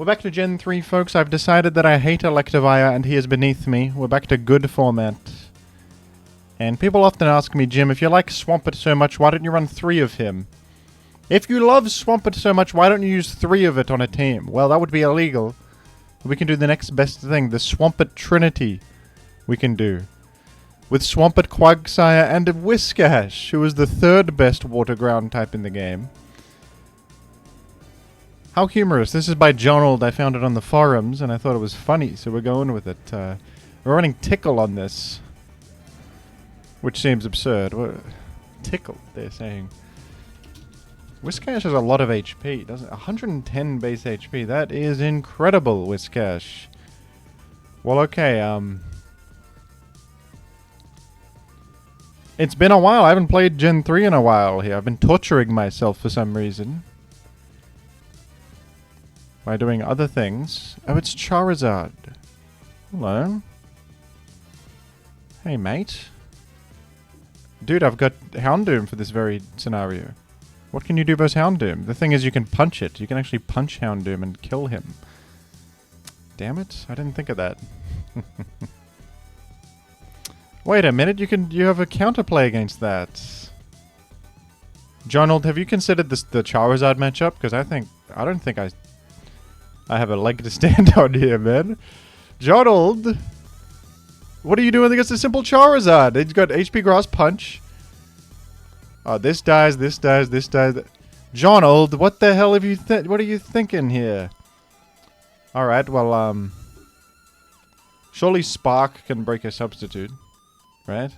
We're back to Gen 3, folks. I've decided that I hate Electivire and he is beneath me. We're back to good format. And people often ask me, Jim, if you like Swampert so much, why don't you run 3 of him? If you love Swampert so much, why don't you use 3 of it on a team? Well, that would be illegal. We can do the next best thing, the Swampert Trinity we can do. With Swampert, Quagsire, and Whiscash, who is the 3rd best water ground type in the game. How humorous. This is by Jonald. I found it on the forums, and I thought it was funny, so we're going with it. We're running Tickle on this, which seems absurd. What? Tickle, they're saying. Whiscash has a lot of HP, doesn't it? 110 base HP. That is incredible, Whiscash. Well, okay, it's been a while. I haven't played Gen 3 in a while here. I've been torturing myself for some reason by doing other things. Oh, it's Charizard. Hello. Hey, mate. Dude, I've got Houndoom for this very scenario. What can you do versus Houndoom? The thing is, you can punch it. You can actually punch Houndoom and kill him. Damn it. I didn't think of that. Wait a minute. You have a counterplay against that. Jonald, have you considered this the Charizard matchup? Because I don't think I have a leg to stand on here, man. Jonald! What are you doing against a simple Charizard? It's got HP Grass Punch. Oh, this dies, this dies, this dies. Jonald, what the hell have you what are you thinking here? Alright, well, surely Spark can break a substitute. Right?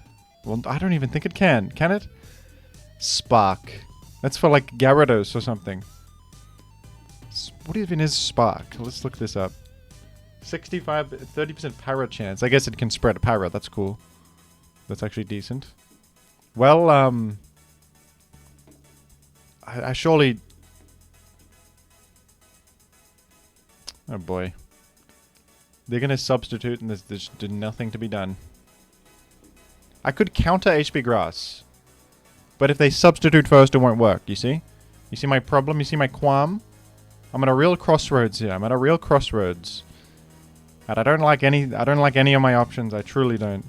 Well, I don't even think it can. Can it? Spark. That's for, like, Gyarados or something. What even is Spark? Let's look this up. 30% Para chance. I guess it can spread a Para. That's cool. That's actually decent. Well, I surely... Oh boy. They're gonna substitute and there's nothing to be done. I could counter HP Grass. But if they substitute first, it won't work, you see? You see my problem? You see my qualm? I'm at a real crossroads here. I'm at a real crossroads. And I don't like any of my options. I truly don't.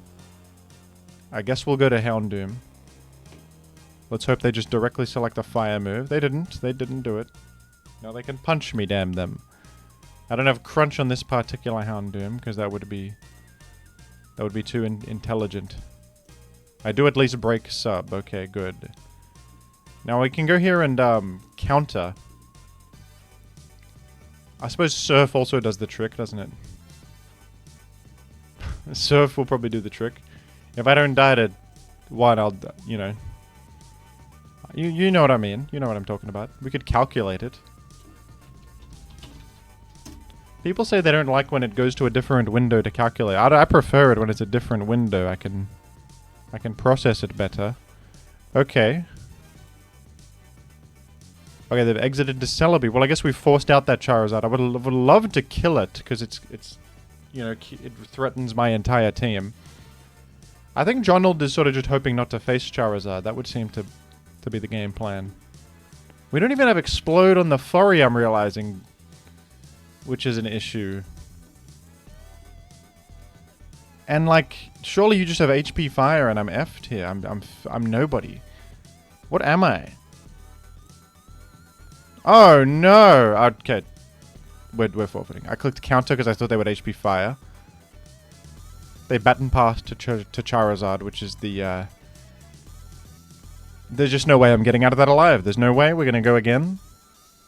I guess we'll go to Houndoom. Let's hope they just directly select a fire move. They didn't. They didn't do it. Now they can punch me, damn them. I don't have Crunch on this particular Houndoom, because that would be too intelligent. I do at least break sub. Okay, good. Now we can go here and counter. I suppose Surf also does the trick, doesn't it? Surf will probably do the trick. If I don't die to 1, I'll, you know. You know what I mean. You know what I'm talking about. We could calculate it. People say they don't like when it goes to a different window to calculate. I prefer it when it's a different window. I can process it better. Okay. Okay, they've exited to Celebi. Well, I guess we forced out that Charizard. I would love to kill it, because it's you know, it threatens my entire team. I think Jonald is sort of just hoping not to face Charizard. That would seem to be the game plan. We don't even have Explode on the Furry, I'm realizing, which is an issue. And, like, surely you just have HP Fire and I'm effed here. I'm nobody. What am I? Oh, no! Okay. We're forfeiting. I clicked counter because I thought they would HP Fire. They baton passed to Charizard, which is the, There's just no way I'm getting out of that alive. There's no way. We're gonna go again.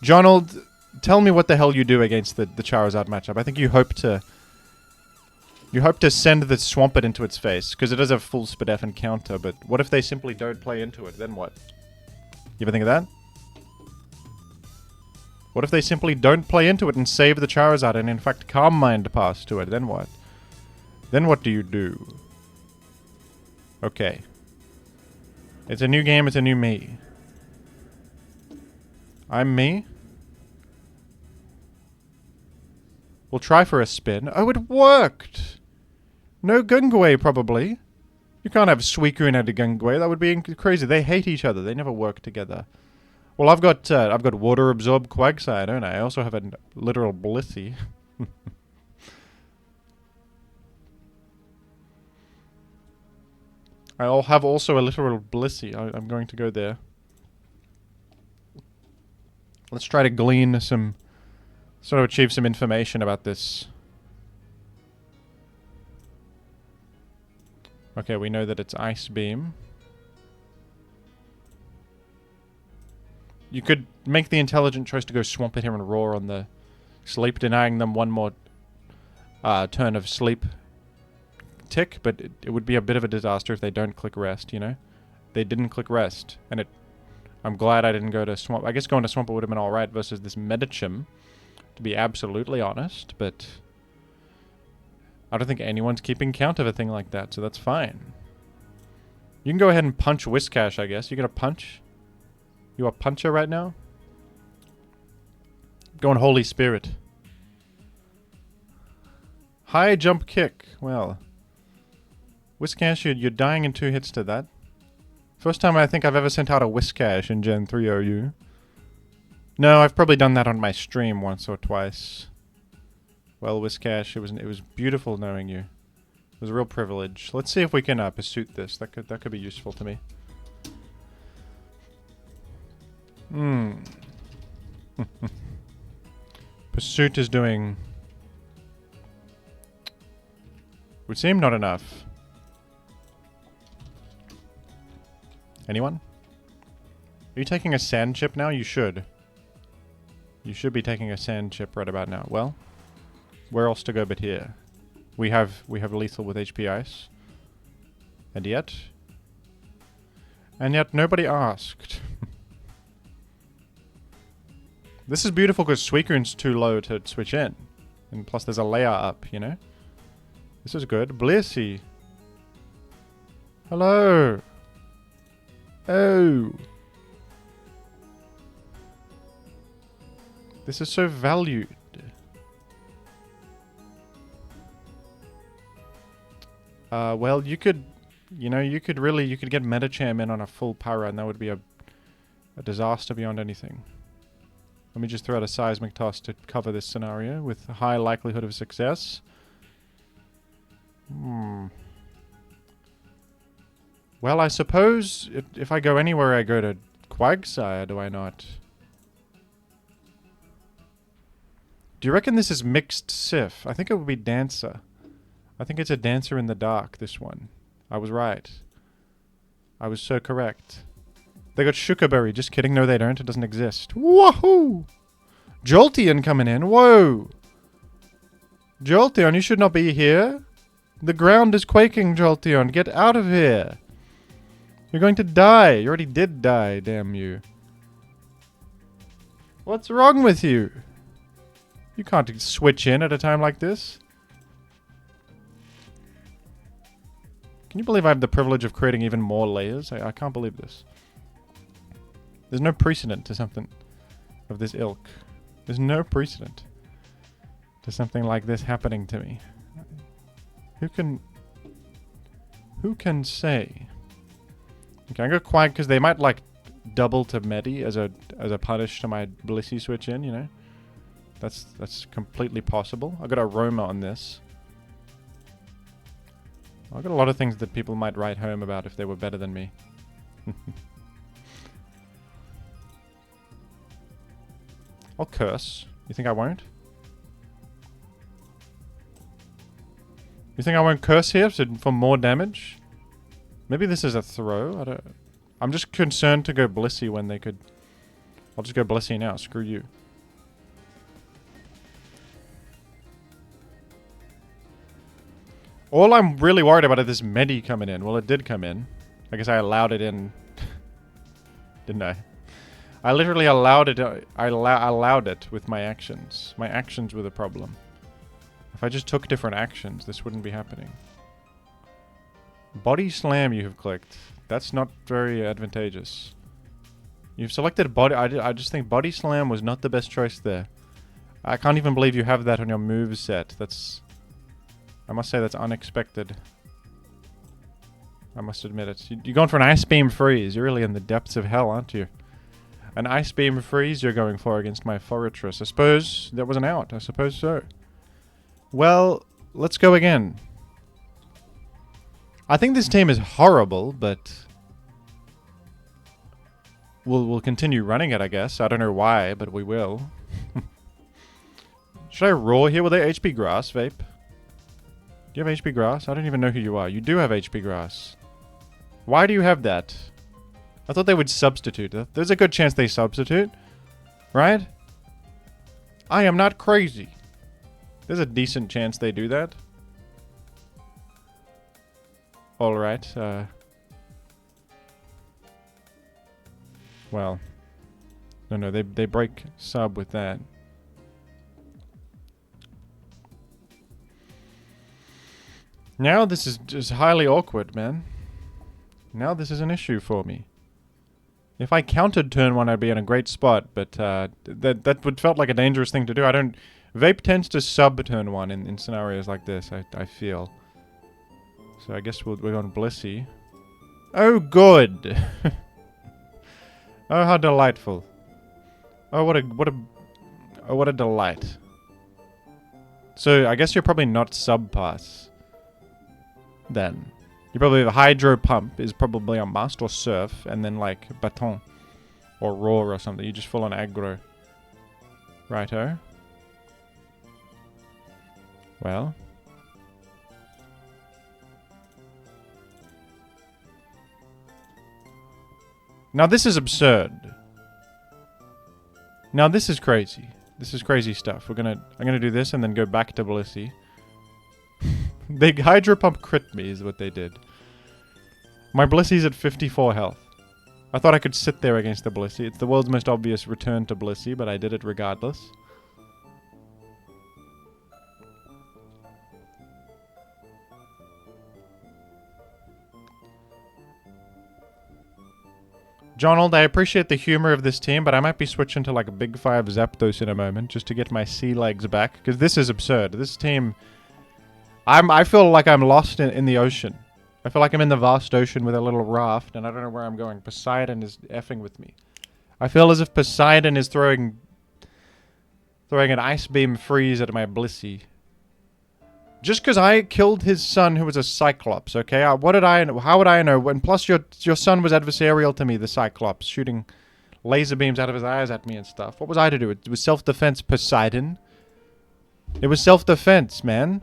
Jonald, tell me what the hell you do against the Charizard matchup. I think you hope to... You hope to send the Swampert into its face, because it does have full Spadef and counter, but what if they simply don't play into it? Then what? You ever think of that? What if they simply don't play into it and save the Charizard and in fact Calm Mind pass to it? Then what? Then what do you do? Okay. It's a new game, it's a new me. I'm me? We'll try for a spin. Oh, it worked! No Gungway, probably. You can't have Suicune and a Gungway. That would be crazy. They hate each other. They never work together. Well, I've got water absorb Quagsire, don't I? I also have a literal Blissey. I'll have also a literal Blissey. I'm going to go there. Let's try to glean some, sort of achieve some information about this. Okay, we know that it's Ice Beam. You could make the intelligent choice to go Swampert here and Roar on the sleep, denying them one more turn of sleep tick, but it would be a bit of a disaster if they don't click Rest, you know? They didn't click Rest, and I'm glad I didn't go to Swamp. I guess going to Swampert would have been alright versus this Medicham, to be absolutely honest, but I don't think anyone's keeping count of a thing like that, so that's fine. You can go ahead and punch Whiscash, I guess. You gonna punch? You a puncher right now? Going Holy Spirit. High jump kick. Well, Whiscash, you're dying in 2 hits to that. First time I think I've ever sent out a Whiscash in Gen 3 OU. No, I've probably done that on my stream once or twice. Well, Whiscash, it was beautiful knowing you. It was a real privilege. Let's see if we can pursuit this. That could be useful to me. Pursuit is doing... would seem not enough. Anyone? Are you taking a sand chip now? You should. You should be taking a sand chip right about now. Well, where else to go but here? We have lethal with HP Ice. And yet nobody asked. This is beautiful because Suicune's too low to switch in. And plus there's a layer up, you know? This is good. Blissey. Hello. Oh. This is so valued. Well, you could, you could get Metacham in on a full para and that would be a disaster beyond anything. Let me just throw out a Seismic Toss to cover this scenario with a high likelihood of success. Well, I suppose if I go anywhere, I go to Quagsire, do I not? Do you reckon this is mixed Sif? I think it would be Dancer. I think it's a Dancer in the dark, this one. I was right. I was so correct. They got Shukaberry. Just kidding. No, they don't. It doesn't exist. Woohoo! Jolteon coming in. Whoa! Jolteon, you should not be here. The ground is quaking, Jolteon. Get out of here. You're going to die. You already did die, damn you. What's wrong with you? You can't switch in at a time like this. Can you believe I have the privilege of creating even more layers? I can't believe this. There's no precedent to something of this ilk. There's no precedent to something like this happening to me. Who can say? Okay, I'm gonna Quag because they might like double to Medi as a punish to my Blissey switch in, you know? That's completely possible. I got a Roma on this. I've got a lot of things that people might write home about if they were better than me. I'll curse. You think I won't? You think I won't curse here for more damage? Maybe this is a throw. I'm just concerned to go Blissey when they could... I'll just go Blissey now. Screw you. All I'm really worried about is this Medi coming in. Well, it did come in. I guess I allowed it in. Didn't I? I literally allowed it. I allowed it with my actions. My actions were the problem. If I just took different actions, this wouldn't be happening. Body Slam you have clicked. That's not very advantageous. You've selected Body... I just think Body Slam was not the best choice there. I can't even believe you have that on your move set. That's... I must say that's unexpected. I must admit it. You're going for an Ice Beam Freeze. You're really in the depths of hell, aren't you? An Ice Beam Freeze you're going for against my Forretress. I suppose that was an out. I suppose so. Well, let's go again. I think this team is horrible, but we'll continue running it, I guess. I don't know why, but we will. Should I roar here with a HP Grass, Vape? Do you have HP Grass? I don't even know who you are. You do have HP Grass. Why do you have that? I thought they would substitute. There's a good chance they substitute. Right? I am not crazy. There's a decent chance they do that. Alright. Well. No, they break sub with that. Now this is just highly awkward, man. Now this is an issue for me. If I countered turn 1, I'd be in a great spot, but that would felt like a dangerous thing to do. Vape tends to sub turn 1 in scenarios like this, I feel. So I guess we're going Blissey. Oh, good! Oh, how delightful. Oh, what a delight. So I guess you're probably not sub pass. Then. You probably have a Hydro Pump is probably a must, or Surf, and then like Baton. Or Roar or something. You just full on aggro. Righto. Well. Now this is absurd. Now this is crazy. This is crazy stuff. I'm gonna do this and then go back to Blissey. They Hydro Pump crit me is what they did. My Blissey's at 54 health. I thought I could sit there against the Blissey. It's the world's most obvious return to Blissey, but I did it regardless. Jonald, I appreciate the humor of this team, but I might be switching to like a Big 5 Zapdos in a moment just to get my sea legs back, because this is absurd. This team... I feel like I'm lost in the ocean. I feel like I'm in the vast ocean with a little raft, and I don't know where I'm going. Poseidon is effing with me. I feel as if Poseidon is throwing an Ice Beam Freeze at my Blissey. Just because I killed his son who was a Cyclops, okay? What did I know? How would I know? And plus, your son was adversarial to me, the Cyclops, shooting laser beams out of his eyes at me and stuff. What was I to do? It was self-defense, Poseidon. It was self-defense, man.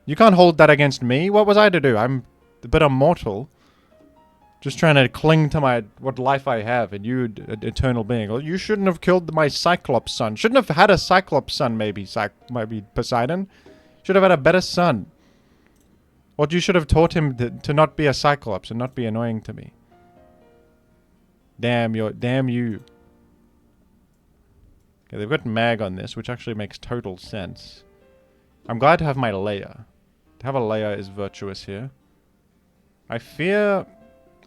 You can't hold that against me. What was I to do? I'm a bit immortal. Just trying to cling to what life I have, and you, eternal being. Well, you shouldn't have killed my Cyclops son. Shouldn't have had a Cyclops son, maybe Poseidon. Should have had a better son. Or you should have taught him to not be a Cyclops and not be annoying to me. Damn you. Okay, they've got Mag on this, which actually makes total sense. I'm glad to have my Leia. To have a Leia is virtuous here. I fear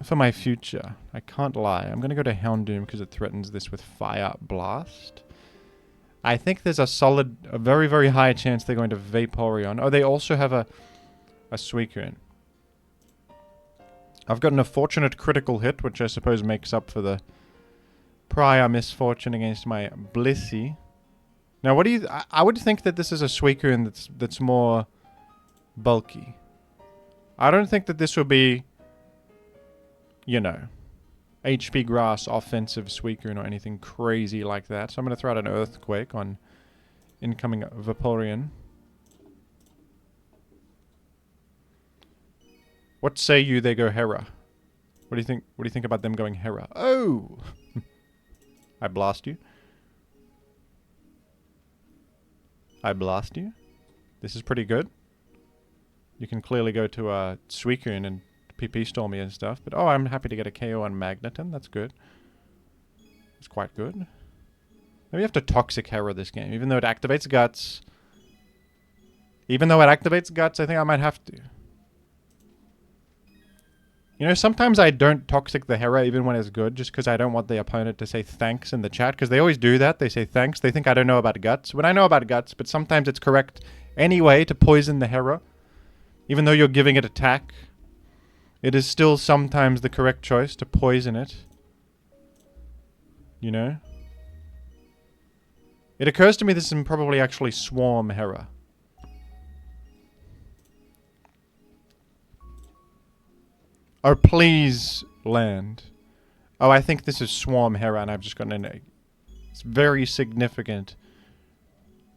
for my future. I can't lie. I'm going to go to Houndoom because it threatens this with Fire Blast. I think there's a very, very high chance they're going to Vaporeon. Oh, they also have a Suicune. I've gotten a fortunate critical hit, which I suppose makes up for the prior misfortune against my Blissey. Now, what do you... I would think that this is a Suicune that's more bulky. I don't think that this will be, you know, HP Grass offensive Suicune or anything crazy like that. So I'm going to throw out an Earthquake on incoming Vaporeon. What say you they go Hera? What do you think? What do you think about them going Hera? Oh! I blast you. I blast you. This is pretty good. You can clearly go to Suicune and PP Storm me and stuff. But oh, I'm happy to get a KO on Magneton. That's good. It's quite good. Maybe you have to Toxic Hera this game. Even though it activates Guts. I think I might have to. You know, sometimes I don't Toxic the Hera even when it's good, just because I don't want the opponent to say thanks in the chat, because they always do that. They say thanks. They think I don't know about Guts. When I know about Guts, but sometimes it's correct anyway to poison the Hera. Even though you're giving it attack, it is still sometimes the correct choice to poison it. You know? It occurs to me this is probably actually Swarm Hera. Oh, please land. Oh, I think this is Swarm Hera and I've just gotten an egg. It's very significant.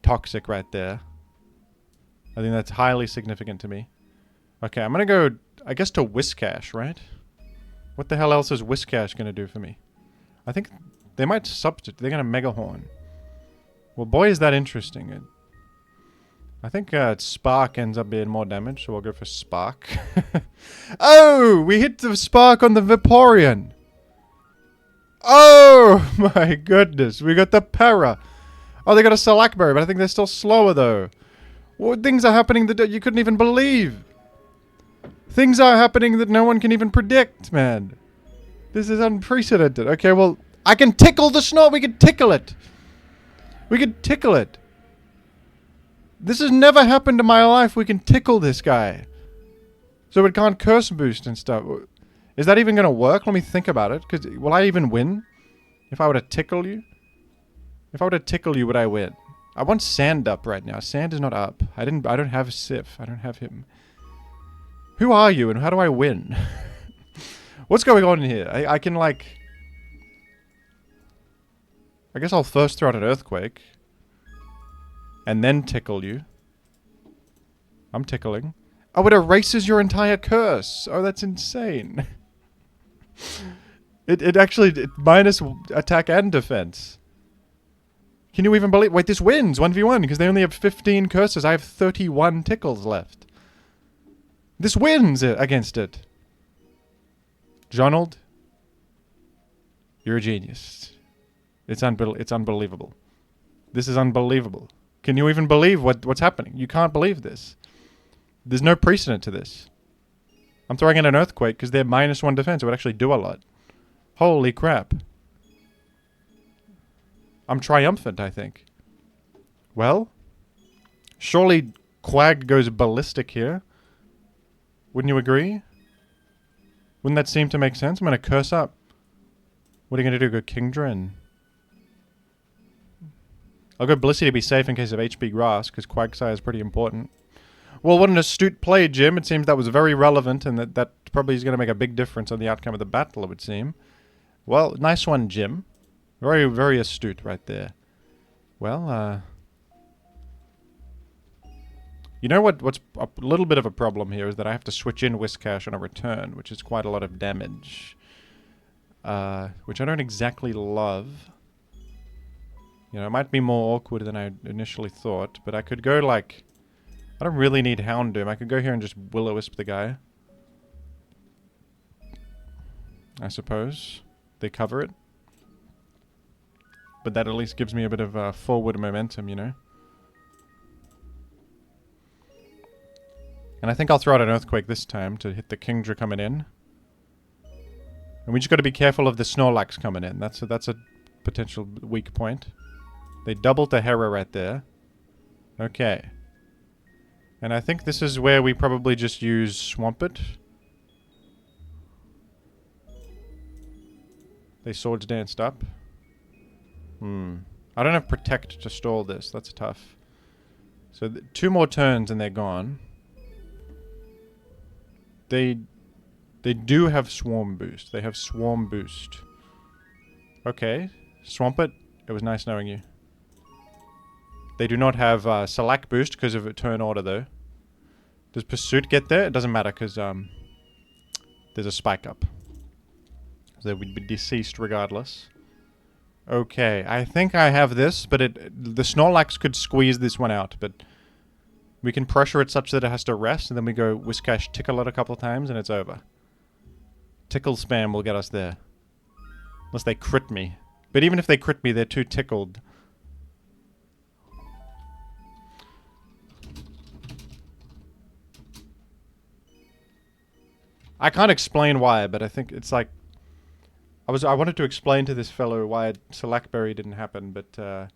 Toxic right there. I think that's highly significant to me. Okay, I'm gonna go, I guess, to Whiscash, right? What the hell else is Whiscash gonna do for me? I think they might substitute. They're gonna Mega Horn. Well, boy, is that interesting. I think Spark ends up being more damage, so we'll go for Spark. Oh! We hit the Spark on the Vaporeon! Oh my goodness, we got the Para! Oh, they got a Salakberry, but I think they're still slower though. What things are happening that you couldn't even believe? Things are happening that no one can even predict, man. This is unprecedented. Okay, well, I can tickle the snow. We can tickle it. We can tickle it. This has never happened in my life. We can tickle this guy. So it can't curse boost and stuff. Is that even going to work? Let me think about it. Because will I even win? If I were to tickle you? If I were to tickle you, would I win? I want Sand up right now. Sand is not up. I don't have Sif. I don't have him. Who are you and how do I win? What's going on here? I can like... I guess I'll first throw out an Earthquake. And then tickle you. I'm tickling. Oh, it erases your entire curse. Oh, that's insane. It actually... minus attack and defense. Can you even believe... Wait, this wins 1v1 because they only have 15 curses. I have 31 tickles left. This wins against it. Jonald, you're a genius. It's unbelievable. This is unbelievable. Can you even believe what's happening? You can't believe this. There's no precedent to this. I'm throwing in an Earthquake because they're -1 defense. It would actually do a lot. Holy crap. I'm triumphant, I think. Well, surely Quag goes ballistic here. Wouldn't you agree? Wouldn't that seem to make sense? I'm going to curse up. What are you going to do? Go Kingdra and... I'll go Blissey to be safe in case of HP Grass, because Quagsire is pretty important. Well, what an astute play, Jim. It seems that was very relevant, and that probably is going to make a big difference on the outcome of the battle, it would seem. Well, nice one, Jim. Very, very astute right there. Well, you know what's a little bit of a problem here is that I have to switch in Whiscash on a return, which is quite a lot of damage. Which I don't exactly love. You know, it might be more awkward than I initially thought, but I could go like... I don't really need Houndoom. I could go here and just Will-O-Wisp the guy. I suppose. They cover it. But that at least gives me a bit of forward momentum, you know? And I think I'll throw out an Earthquake this time to hit the Kingdra coming in. And we just got to be careful of the Snorlax coming in. That's a potential weak point. They doubled the Hera right there. Okay. And I think this is where we probably just use Swampert. They Swords Danced up. I don't have Protect to stall this. That's tough. So 2 more turns and they're gone. They do have Swarm Boost. They have Swarm Boost. Okay. Swampert, it was nice knowing you. They do not have Select Boost because of a turn order, though. Does Pursuit get there? It doesn't matter because there's a Spike Up. So they would be deceased regardless. Okay, I think I have this, but the Snorlax could squeeze this one out, but we can pressure it such that it has to rest, and then we go Whiscash Tickle it a couple of times, and it's over. Tickle spam will get us there. Unless they crit me. But even if they crit me, they're too tickled. I can't explain why, but I think it's like... I wanted to explain to this fellow why Select-Berry didn't happen, but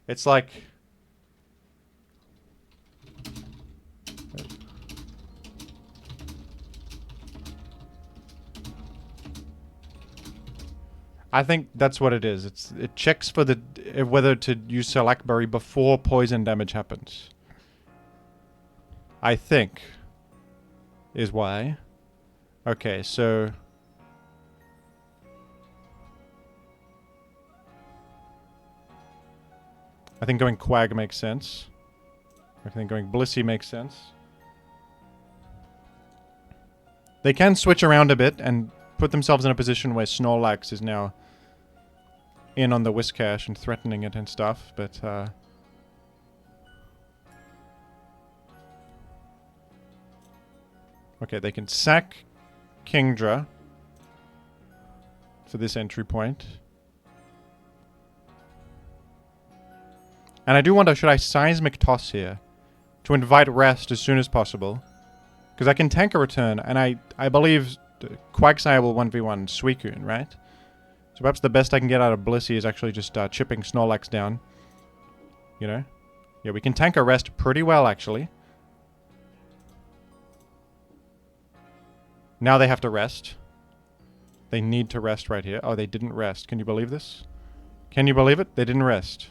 it's like... I think that's what it is. It checks for the whether to use Select Berry before poison damage happens. I think is why. Okay, so I think going Quag makes sense. I think going Blissey makes sense. They can switch around a bit and put themselves in a position where Snorlax is now in on the Whiscash and threatening it and stuff, but okay, they can sack Kingdra for this entry point. And I do wonder, should I Seismic Toss here to invite rest as soon as possible? Because I can tank a return, and I believe Quagsire will 1v1 Suicune, right? So perhaps the best I can get out of Blissey is actually just chipping Snorlax down. You know? Yeah, we can tank a rest pretty well, actually. Now they have to rest. They need to rest right here. Oh, they didn't rest. Can you believe this? Can you believe it? They didn't rest.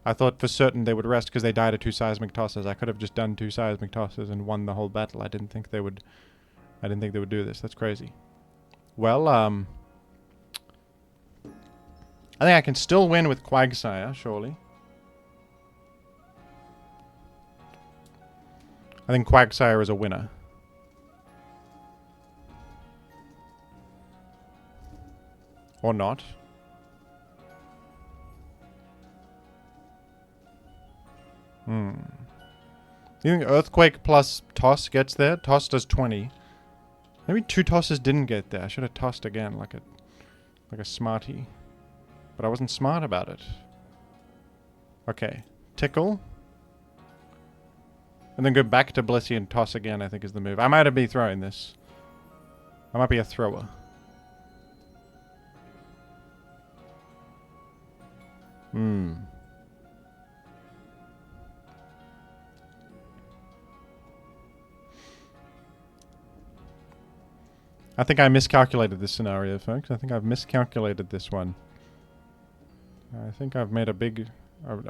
I thought for certain they would rest because they died of 2 Seismic Tosses. I could have just done 2 Seismic Tosses and won the whole battle. I didn't think they would do this. That's crazy. Well, I think I can still win with Quagsire, surely. I think Quagsire is a winner. Or not. You think Earthquake plus Toss gets there? Toss does 20. Maybe 2 tosses didn't get there. I should have tossed again like a smarty. But I wasn't smart about it. Okay. Tickle. And then go back to Blissey and toss again, I think is the move. I might be throwing this. I might be a thrower. I think I miscalculated this scenario, folks. I think I've miscalculated this one. I think I've made a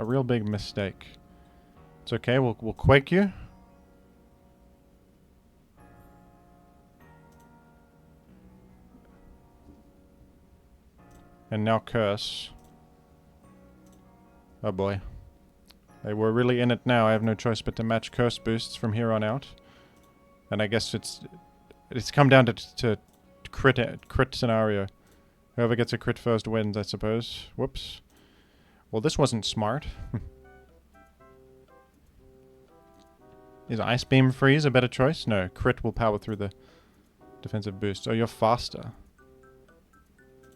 real big mistake. It's okay, we'll Quake you. And now Curse. Oh boy. They were really in it now. I have no choice but to match Curse boosts from here on out. And I guess it's come down to crit scenario. Whoever gets a crit first wins, I suppose. Whoops. Well, this wasn't smart. Is Ice Beam Freeze a better choice? No, crit will power through the defensive boost. Oh, you're faster.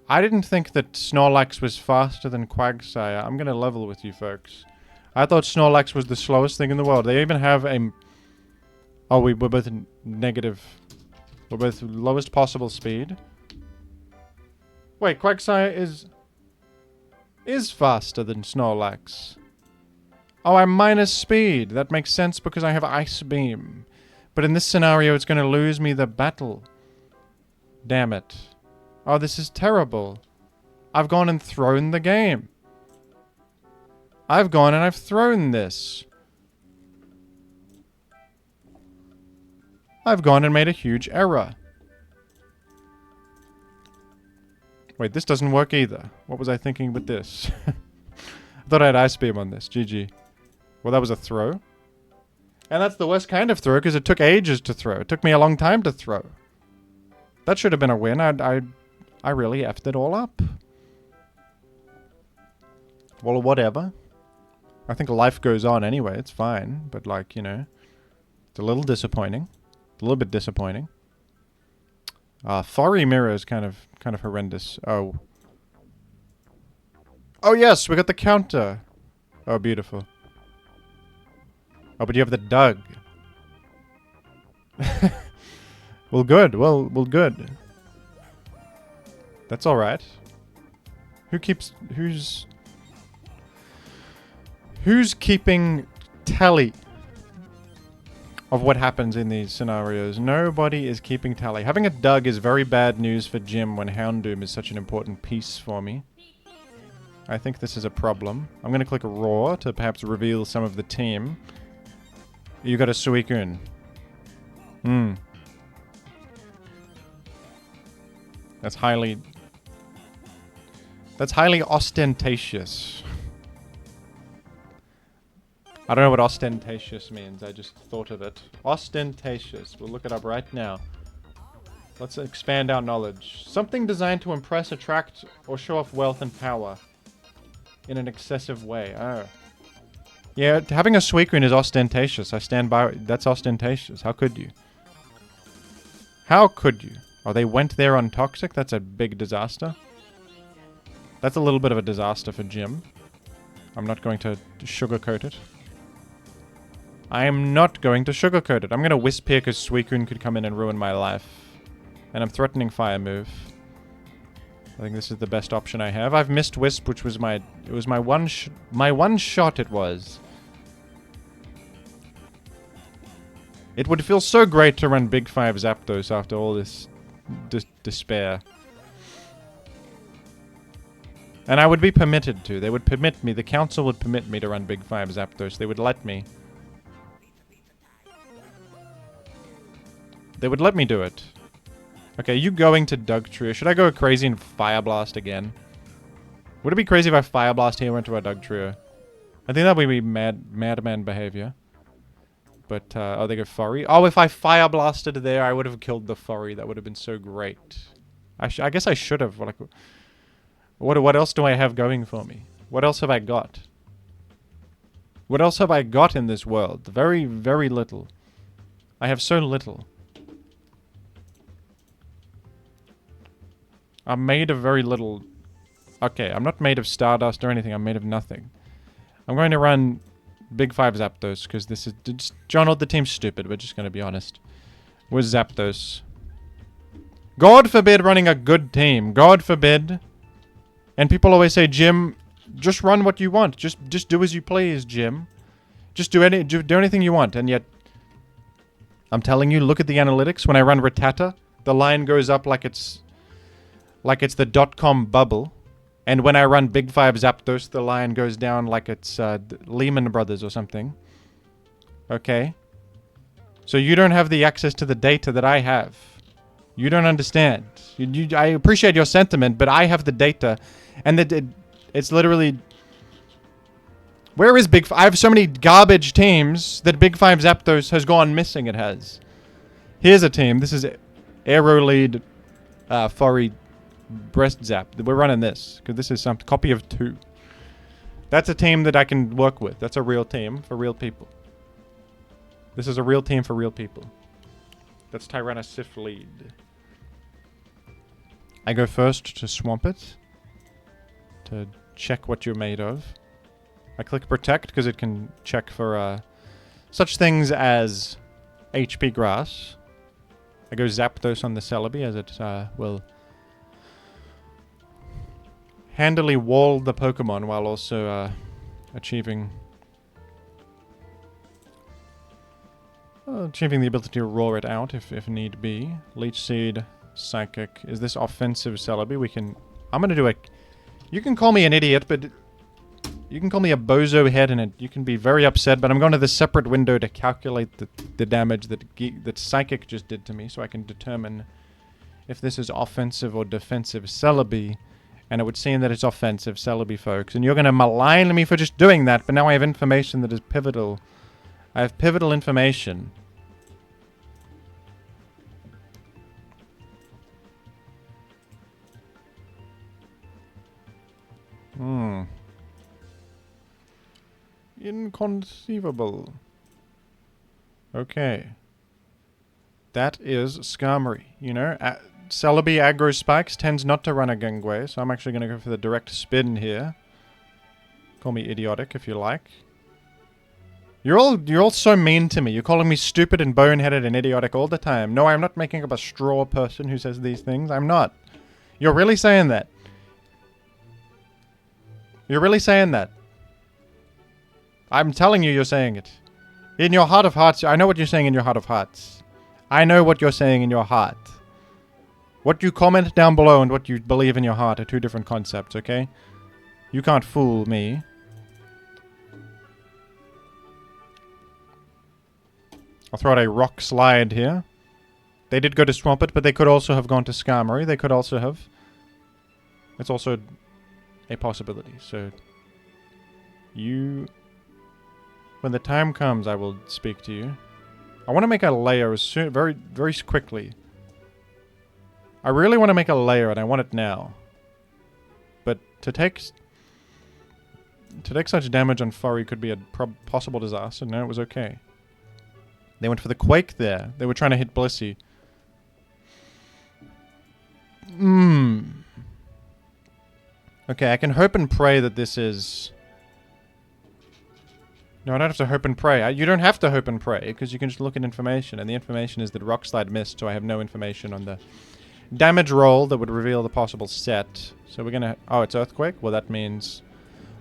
I didn't think that Snorlax was faster than Quagsire. I'm gonna level with you folks. I thought Snorlax was the slowest thing in the world. They even have a... Oh, we're both negative... We're both lowest possible speed. Wait, Quagsire is faster than Snorlax. Oh, I'm minus speed. That makes sense because I have Ice Beam. But in this scenario, it's going to lose me the battle. Damn it. Oh, this is terrible. I've gone and thrown the game. I've gone and I've thrown this. I've gone and made a huge error. Wait, this doesn't work either. What was I thinking with this? I thought I had Ice Beam on this. GG. Well, that was a throw. And that's the worst kind of throw because it took ages to throw. It took me a long time to throw. That should have been a win. I really effed it all up. Well, whatever. I think life goes on anyway. It's fine. But, like, you know, it's a little disappointing. A little bit disappointing. Fiery Mirror is kind of horrendous. Oh. Oh, yes, we got the counter. Oh, beautiful. Oh, but you have the Doug. Well, good. Well, good. That's all right. Who's keeping tally? of what happens in these scenarios. Nobody is keeping tally. Having a Doug is very bad news for Jim when Houndoom is such an important piece for me. I think this is a problem. I'm going to click Raw to perhaps reveal some of the team. You got a Suicune. That's highly ostentatious. I don't know what ostentatious means. I just thought of it. Ostentatious. We'll look it up right now. Let's expand our knowledge. Something designed to impress, attract, or show off wealth and power in an excessive way. Oh. Yeah, having a Suicune is ostentatious. I stand by. That's ostentatious. How could you? How could you? Oh, they went there on Toxic? That's a big disaster. That's a little bit of a disaster for Jim. I'm not going to sugarcoat it. I am not going to sugarcoat it. I'm going to Wisp here because Suicune could come in and ruin my life. And I'm threatening Fire move. I think this is the best option I have. I've missed Wisp, which was my one shot it was. It would feel so great to run Big 5 Zapdos after all this despair. And I would be permitted to. They would permit me. The council would permit me to run Big 5 Zapdos. They would let me. They would let me do it. Okay, you going to Dugtrio. Should I go crazy and Fire Blast again? Would it be crazy if I Fire Blast here went to our Dugtrio? I think that would be madman behavior. But, oh, they go Furry. Oh, if I Fire Blasted there, I would have killed the Furry. That would have been so great. I guess I should have. Like, what else do I have going for me? What else have I got? What else have I got in this world? Very, very little. I have so little. I'm made of very little. Okay, I'm not made of Stardust or anything. I'm made of nothing. I'm going to run Big 5 Zapdos because this is... John, the team's stupid. We're just going to be honest. Where's Zapdos? God forbid running a good team. God forbid. And people always say, Jim, just run what you want. Just do as you please, Jim. Just do anything you want. And yet, I'm telling you, look at the analytics. When I run Rattata, the line goes up like it's the .com bubble. And when I run Big 5 Zapdos, the line goes down like it's Lehman Brothers or something. Okay? So you don't have the access to the data that I have. You don't understand. I appreciate your sentiment, but I have the data. And it's literally... Where is Big 5? I have so many garbage teams that Big 5 Zapdos has gone missing, it has. Here's a team. This is Aerolead Furry Breast Zap. We're running this because this is some copy of 2. That's a team that I can work with. That's a real team for real people. This is a real team for real people. That's Tyrannosif lead. I go first to swamp it to check what you're made of. I click protect because it can check for such things as HP grass. I go Zapdos on the Celebi as it will handily wall the Pokemon while also achieving the ability to roar it out if need be. Leech Seed, Psychic. Is this offensive Celebi? I'm gonna do a... You can call me an idiot, but... You can call me a bozo head and you can be very upset, but I'm going to this separate window to calculate the damage that Psychic just did to me so I can determine if this is offensive or defensive Celebi. And it would seem that it's offensive Celebi, folks. And you're going to malign me for just doing that, but now I have information that is pivotal. I have pivotal information. Inconceivable. Okay. That is Skarmory. You know, Celebi aggro spikes tends not to run a Gangway, so I'm actually going to go for the direct spin here. Call me idiotic if you like. You're all so mean to me. You're calling me stupid and boneheaded and idiotic all the time. No, I'm not making up a straw person who says these things. I'm not. You're really saying that. You're really saying that. I'm telling you, you're saying it. In your heart of hearts, I know what you're saying in your heart of hearts. I know what you're saying in your heart. What you comment down below and what you believe in your heart are two different concepts, okay? You can't fool me. I'll throw out a rock slide here. They did go to Swampert, but they could also have gone to Skarmory. They could also have. It's also a possibility. So, you... When the time comes, I will speak to you. I want to make a layer as soon, very quickly. I really want to make a layer, and I want it now. But to take such damage on Furry could be a possible disaster. No, it was okay. They went for the Quake there. They were trying to hit Blissey. Okay, I can hope and pray that this is... No, I don't have to hope and pray. You don't have to hope and pray, because you can just look at information, and the information is that Rock Slide missed, so I have no information on the damage roll that would reveal the possible set. So we're gonna... Oh, it's Earthquake? Well, that means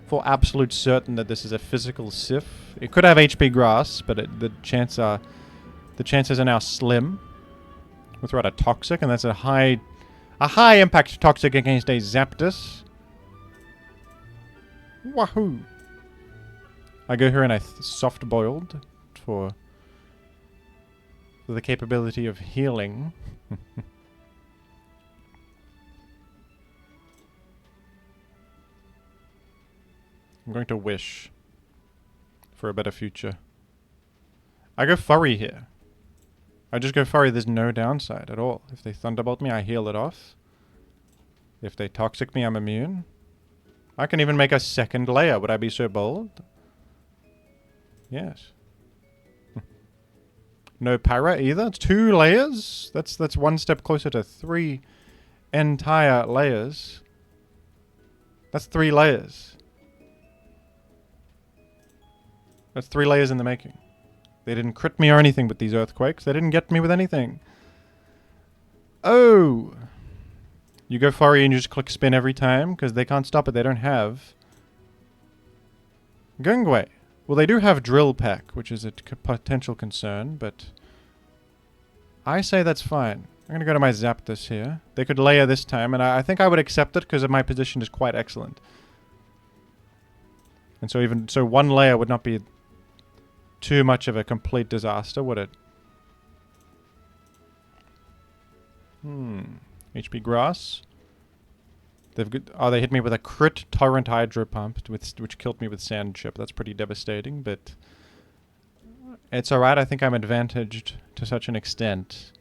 for absolute certain that this is a physical Sif. It could have HP Grass, but the chances are now slim. We'll throw out a Toxic, and that's a high impact Toxic against a Zapdos. Wahoo! I go here and I soft boiled for the capability of healing. I'm going to wish for a better future. I go Furry here. I just go Furry, there's no downside at all. If they Thunderbolt me, I heal it off. If they Toxic me, I'm immune. I can even make a second layer. Would I be so bold? Yes. No Para either. It's 2 layers. That's one step closer to 3 entire layers. That's 3 layers. That's 3 layers in the making. They didn't crit me or anything with these Earthquakes. They didn't get me with anything. Oh! You go Furry and you just click spin every time, because they can't stop it. They don't have Gungway. Well, they do have Drill Peck, which is a potential concern, but I say that's fine. I'm going to go to my Zapdos here. They could layer this time, and I think I would accept it because my position is quite excellent. And so one layer would not be too much of a complete disaster, would it? HP Grass. They hit me with a crit Torrent Hydro Pump, which killed me with Sand Chip. That's pretty devastating, but it's alright. I think I'm advantaged to such an extent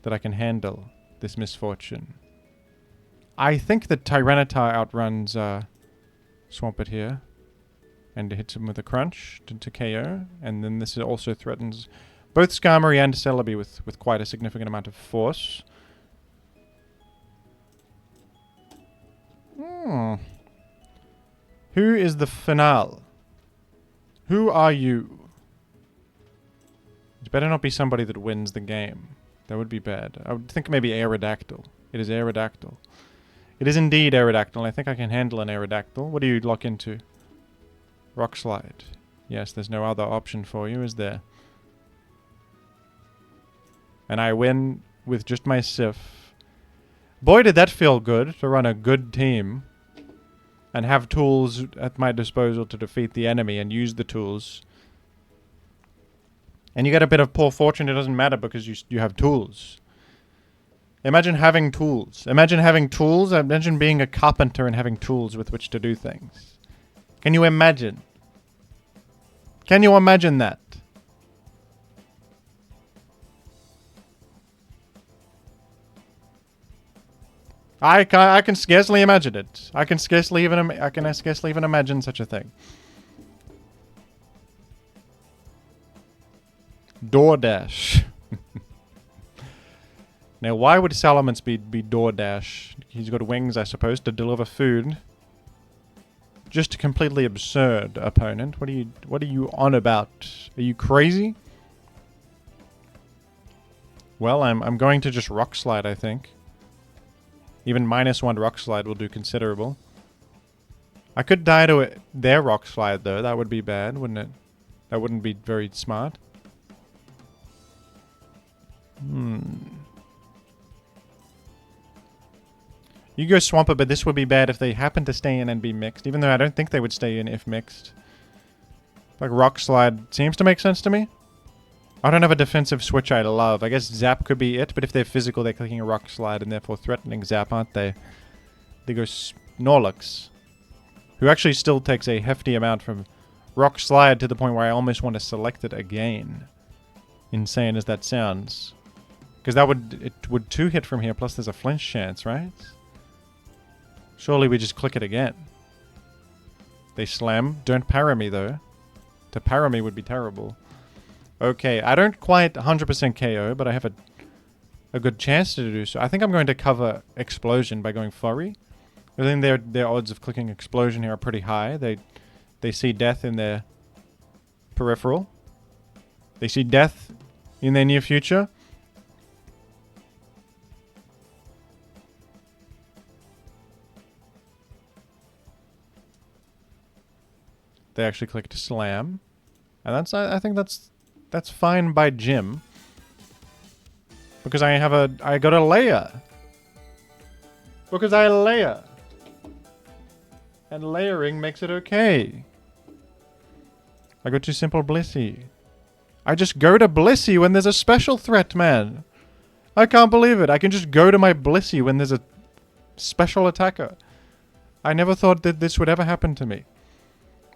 that I can handle this misfortune. I think that Tyranitar outruns Swampert here, and hits him with a Crunch to KO, and then this also threatens both Skarmory and Celebi with quite a significant amount of force. Who is the finale? Who are you? It better not be somebody that wins the game. That would be bad. I would think maybe Aerodactyl. It is Aerodactyl. It is indeed Aerodactyl. I think I can handle an Aerodactyl. What do you lock into? Rock Slide. Yes, there's no other option for you, is there? And I win with just my Sif. Boy, did that feel good, to run a good team and have tools at my disposal to defeat the enemy and use the tools. And you get a bit of poor fortune, it doesn't matter because you have tools. Imagine having tools. Imagine having tools. Imagine being a carpenter and having tools with which to do things. Can you imagine? Can you imagine that? I can scarcely imagine it. I can scarcely even imagine such a thing. DoorDash. Now, why would Salamence be DoorDash? He's got wings, I suppose, to deliver food. Just a completely absurd opponent. What are you on about? Are you crazy? Well, I'm going to just Rock Slide, I think. Even -1 Rock Slide will do considerable. I could die to their Rock Slide, though. That would be bad, wouldn't it? That wouldn't be very smart. You go Swampert, but this would be bad if they happen to stay in and be mixed. Even though I don't think they would stay in if mixed. Like Rock Slide seems to make sense to me. I don't have a defensive switch I love. I guess Zap could be it, but if they're physical, they're clicking a Rock Slide and therefore threatening Zap, aren't they? They go Snorlax, who actually still takes a hefty amount from Rock Slide to the point where I almost want to select it again. Insane as that sounds. Because it would 2-hit from here, plus there's a flinch chance, right? Surely we just click it again. They slam. Don't para me, though. To para me would be terrible. Okay, I don't quite 100% KO, but I have a good chance to do so. I think I'm going to cover Explosion by going Furry. I think their odds of clicking Explosion here are pretty high. They see death in their peripheral. They see death in their near future. They actually clicked Slam. And I think that's fine by Jim. Because I got a layer. Because I layer. And layering makes it okay. I go to Simple Blissey. I just go to Blissey when there's a special threat, man. I can't believe it. I can just go to my Blissey when there's a special attacker. I never thought that this would ever happen to me.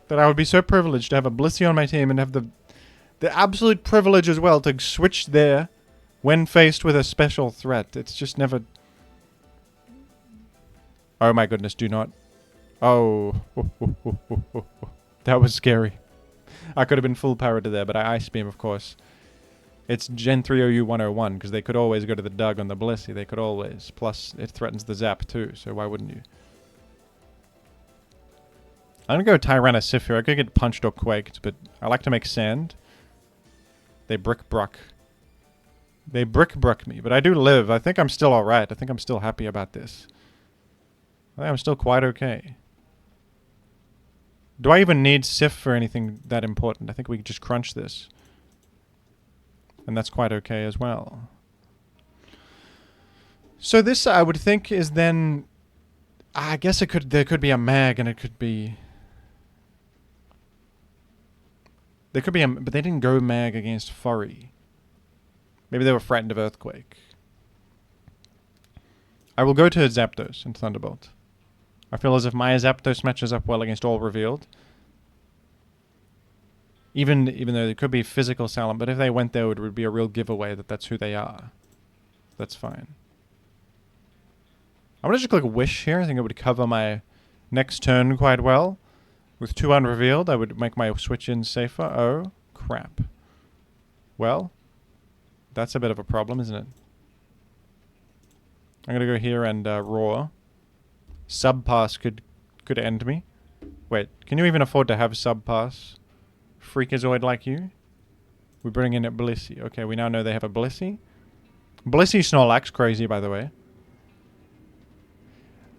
That I would be so privileged to have a Blissey on my team and have the absolute privilege as well to switch there when faced with a special threat. It's just never... Oh my goodness, do not... Oh. That was scary. I could have been full power to there, but I Ice Beam, of course. It's Gen 3 OU 101, because they could always go to the Doug on the Blissey. They could always. Plus, it threatens the Zap too, so why wouldn't you? I'm going to go Tyrannosif here. I could get punched or quaked, but I like to make sand. They brick-bruck. They brick-bruck me, but I do live. I think I'm still alright. I think I'm still happy about this. I think I'm still quite okay. Do I even need Sif for anything that important? I think we can just crunch this. And that's quite okay as well. So this, I would think, is then... I guess there could be a mag and it could be... There could be a... But they didn't go mag against Furry. Maybe they were frightened of Earthquake. I will go to Zapdos and Thunderbolt. I feel as if my Zapdos matches up well against all revealed. Even though it could be physical Salamence, but if they went there, it would be a real giveaway that that's who they are. That's fine. I'm going to just click Wish here. I think it would cover my next turn quite well. With 2 unrevealed, I would make my switch in safer. Oh, crap. Well, that's a bit of a problem, isn't it? I'm going to go here and Roar. Subpass could end me. Wait, can you even afford to have Subpass? Freakazoid like you? We bring in a Blissey. Okay, we now know they have a Blissey. Blissey Snorlax, crazy by the way.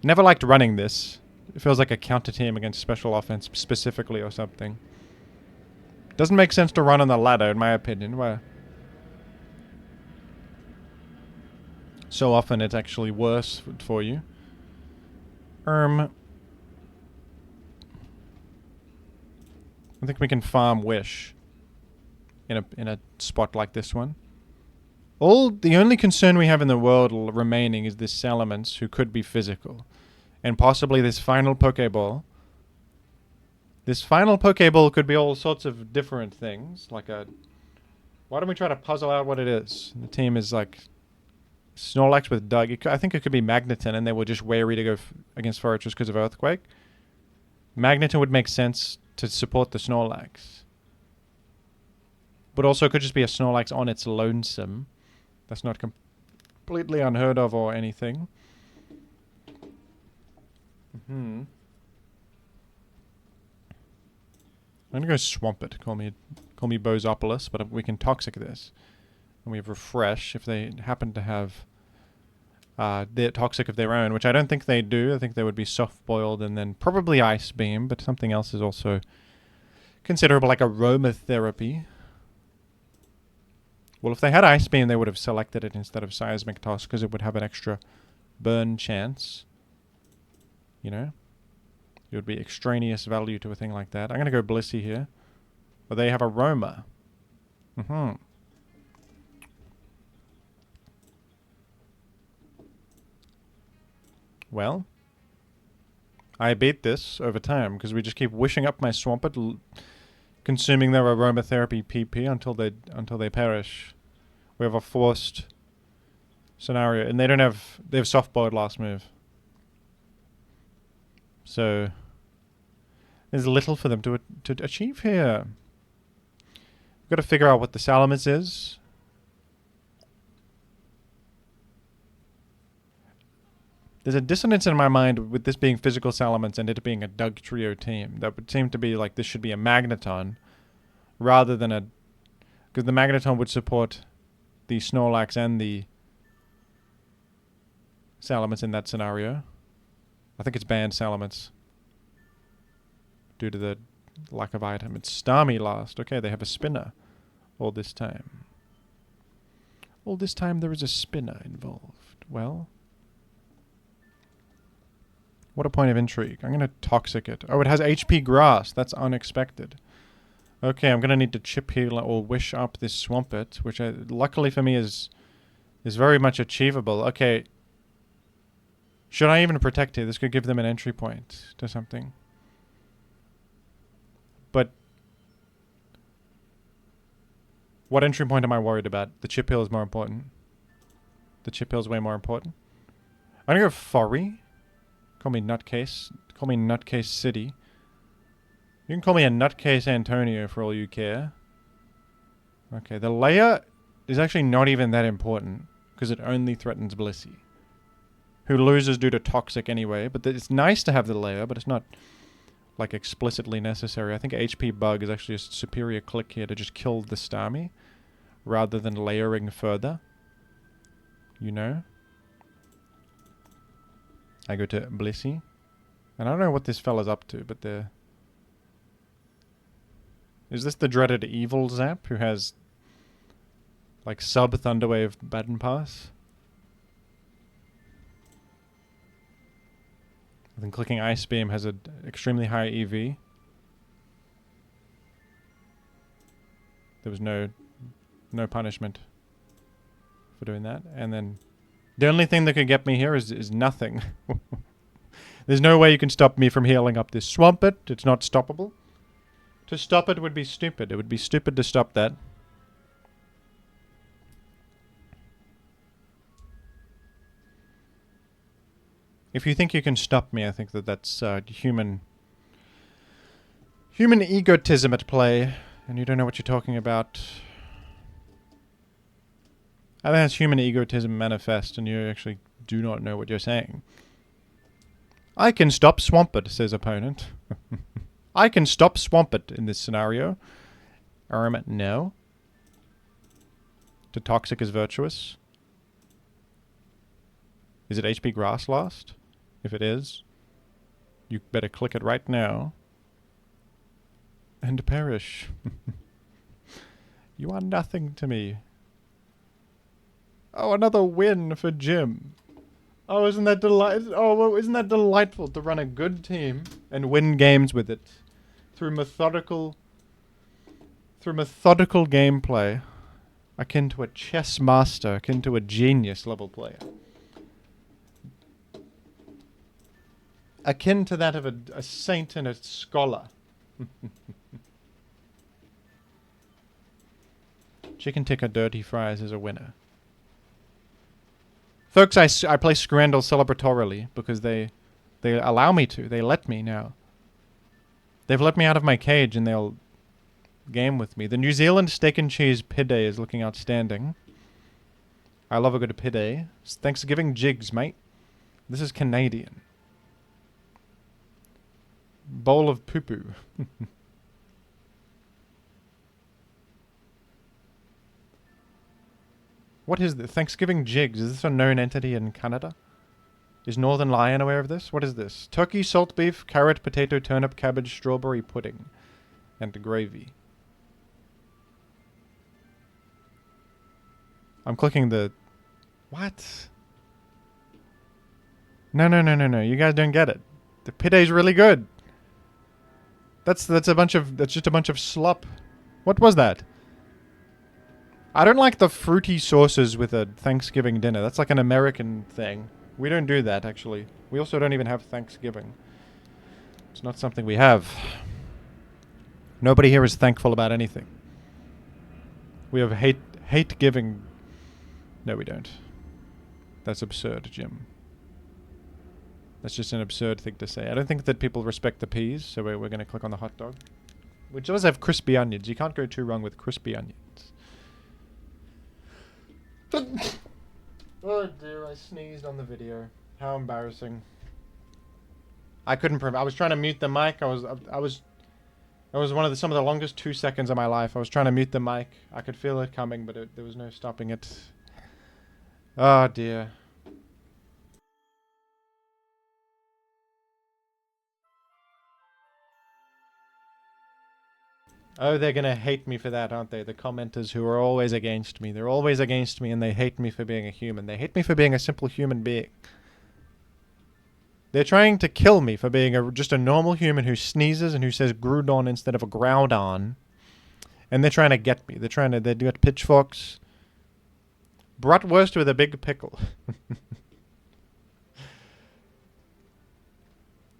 Never liked running this. It feels like a counter team against special offense specifically or something. Doesn't make sense to run on the ladder in my opinion. Where so often it's actually worse for you. I think we can farm Wish in a spot like this one. The only concern we have in the world remaining is this Salamence, who could be physical. And possibly this final Pokeball. This final Pokeball could be all sorts of different things. Like a... Why don't we try to puzzle out what it is? The team is like... Snorlax with Doug. I think it could be Magneton, and they were just wary to go against Forest just because of Earthquake. Magneton would make sense to support the Snorlax. But also it could just be a Snorlax on its lonesome. That's not completely unheard of or anything. I'm gonna go Swampert. Call me Bozopolis, but we can Toxic this. And we have Refresh if they happen to have their Toxic of their own, which I don't think they do. I think they would be Soft Boiled and then probably Ice Beam, but something else is also considerable, like aromatherapy. Well, if they had Ice Beam, they would have selected it instead of Seismic Toss, because it would have an extra burn chance. You know? It would be extraneous value to a thing like that. I'm going to go Blissey here. But they have Aroma. Well, I beat this over time because we just keep wishing up my Swampert, consuming their aromatherapy PP until they perish. We have a forced scenario, and they have soft-boiled last move. So there's little for them to achieve here. We've got to figure out what the Salamence is. There's a dissonance in my mind with this being physical Salamence and it being a Doug Trio team. That would seem to be like this should be a Magneton rather than a... Because the Magneton would support the Snorlax and the Salamence in that scenario. I think it's banned Salamence due to the lack of item. It's Starmie last. Okay, they have a spinner all this time. All this time there is a spinner involved. Well... What a point of intrigue. I'm going to Toxic it. Oh, it has HP Grass. That's unexpected. Okay, I'm going to need to Chip Heal or Wish up this Swampert, which luckily for me is very much achievable. Okay. Should I even Protect here? This could give them an entry point to something. But what entry point am I worried about? The Chip Heal is more important. The Chip Heal is way more important. I'm going to go Furry. Call me Nutcase. Call me Nutcase City. You can call me a Nutcase Antonio for all you care. Okay, the layer is actually not even that important because it only threatens Blissey, who loses due to Toxic anyway. But it's nice to have the layer, but it's not like explicitly necessary. I think HP Bug is actually a superior click here to just kill the Starmie rather than layering further. You know? I go to Blissey. And I don't know what this fella's up to, but the... Is this the dreaded Evil Zap who has like sub Thunderwave Baton Pass? I think clicking Ice Beam has an extremely high EV. There was no punishment for doing that. And then the only thing that could get me here is nothing. There's no way you can stop me from healing up this Swampert. It's not stoppable. To stop it would be stupid. It would be stupid to stop that. If you think you can stop me, I think that's human egotism at play, and you don't know what you're talking about. I think that's human egotism manifest, and you actually do not know what you're saying. I can stop Swampert, says opponent. I can stop Swampert in this scenario. No. To Toxic is virtuous. Is it HP Grass last? If it is, you better click it right now. And perish. You are nothing to me. Oh, another win for Jim. Oh, isn't that isn't that delightful to run a good team and win games with it through methodical gameplay, akin to a chess master, akin to a genius level player, akin to that of a saint and a scholar. Chicken Tikka Dirty Fries is a winner. Folks, I play Scrandle celebratorily because they allow me to. They let me now. They've let me out of my cage and they'll game with me. The New Zealand Steak and Cheese Pide is looking outstanding. I love a good Pide. It's Thanksgiving jigs, mate. This is Canadian. Bowl of poo-poo. What is this? Thanksgiving jigs. Is this a known entity in Canada? Is Northern aware of this? What is this? Turkey, salt beef, carrot, potato, turnip, cabbage, strawberry pudding. and gravy. I'm clicking the... What? No, no, no, no, no. You guys don't get it. The Piday's really good. That's a bunch of... That's just a bunch of slop. What was that? I don't like the fruity sauces with a Thanksgiving dinner. That's like an American thing. We don't do that, actually. We also don't even have Thanksgiving. It's not something we have. Nobody here is thankful about anything. We have hate giving. No, we don't. That's absurd, Jim. That's just an absurd thing to say. I don't think that people respect the peas, so we're going to click on the hot dog. Which does have crispy onions. You can't go too wrong with crispy onions. Oh dear, I sneezed on the video. How embarrassing. I couldn't I was trying to mute the mic. It was some of the longest 2 seconds of my life. I was trying to mute the mic. I could feel it coming, but there was no stopping it. Oh dear. Oh, they're gonna hate me for that, aren't they? The commenters who are always against me. They're always against me and they hate me for being a human. They hate me for being a simple human being. They're trying to kill me for being just a normal human who sneezes and who says Groudon instead of a Groudon. And they're trying to get me. They got pitchforks. Bratwurst with a big pickle.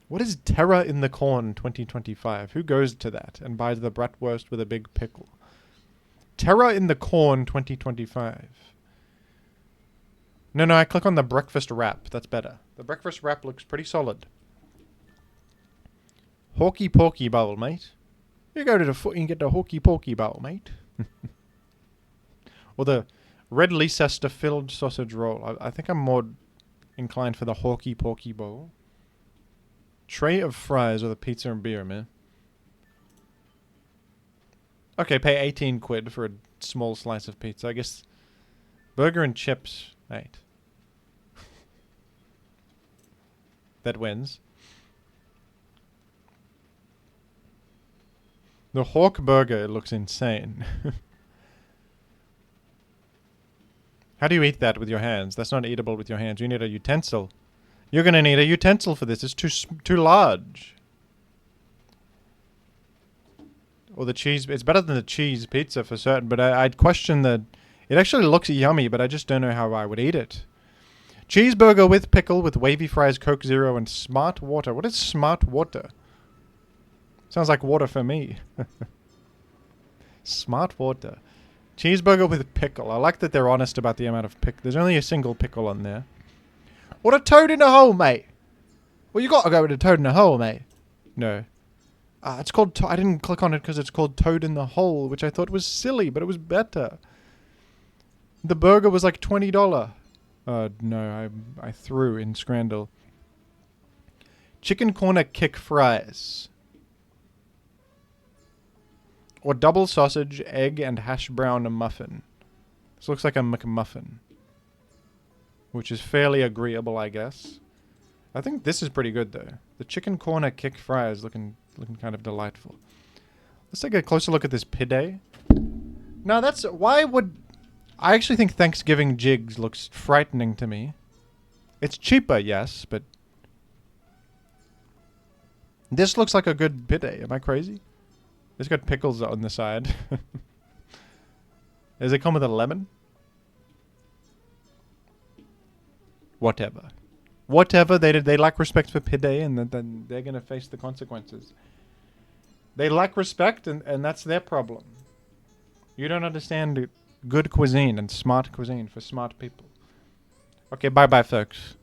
What is Terra in the Corn 2025? Who goes to that and buys the bratwurst with a big pickle? Terra in the Corn 2025. No, I click on the breakfast wrap. That's better. The breakfast wrap looks pretty solid. Hawky Porky Bowl, mate. You go to the foot and get the Hawky Porky Bowl, mate. Or the Red Leicester filled sausage roll. I think I'm more inclined for the Hawky Porky Bowl. Tray of fries with a pizza and beer, man. Okay, pay 18 quid for a small slice of pizza. I guess burger and chips, mate. That wins. The Hawk Burger looks insane. How do you eat that with your hands? That's not eatable with your hands. You need a utensil. You're gonna need a utensil for this. It's too large. Or the cheese. It's better than the cheese pizza for certain, but I'd question that. It actually looks yummy, but I just don't know how I would eat it. Cheeseburger with pickle with wavy fries, Coke Zero, and smart water. What is smart water? Sounds like water for me. Smart water. Cheeseburger with pickle. I like that they're honest about the amount of pickle. There's only a single pickle on there. What a toad in a hole, mate. Well, you got to go with a toad in a hole, mate. No. It's called... I didn't click on it because it's called Toad in the Hole, which I thought was silly, but it was better. The burger was like $20. No, I threw in Scrandle. Chicken corner kick fries. Or double sausage, egg, and hash brown muffin. This looks like a McMuffin. Which is fairly agreeable, I guess. I think this is pretty good, though. The chicken corner kick fries looking kind of delightful. Let's take a closer look at this Piday. Now, that's... Why would... I actually think Thanksgiving Jigs looks frightening to me. It's cheaper, yes, but... This looks like a good Piday. Am I crazy? It's got pickles on the side. Does it come with a lemon? Whatever. Whatever. They lack respect for Piday, and then they're going to face the consequences. They lack respect, and that's their problem. You don't understand good cuisine and smart cuisine for smart people. Okay, bye-bye, folks.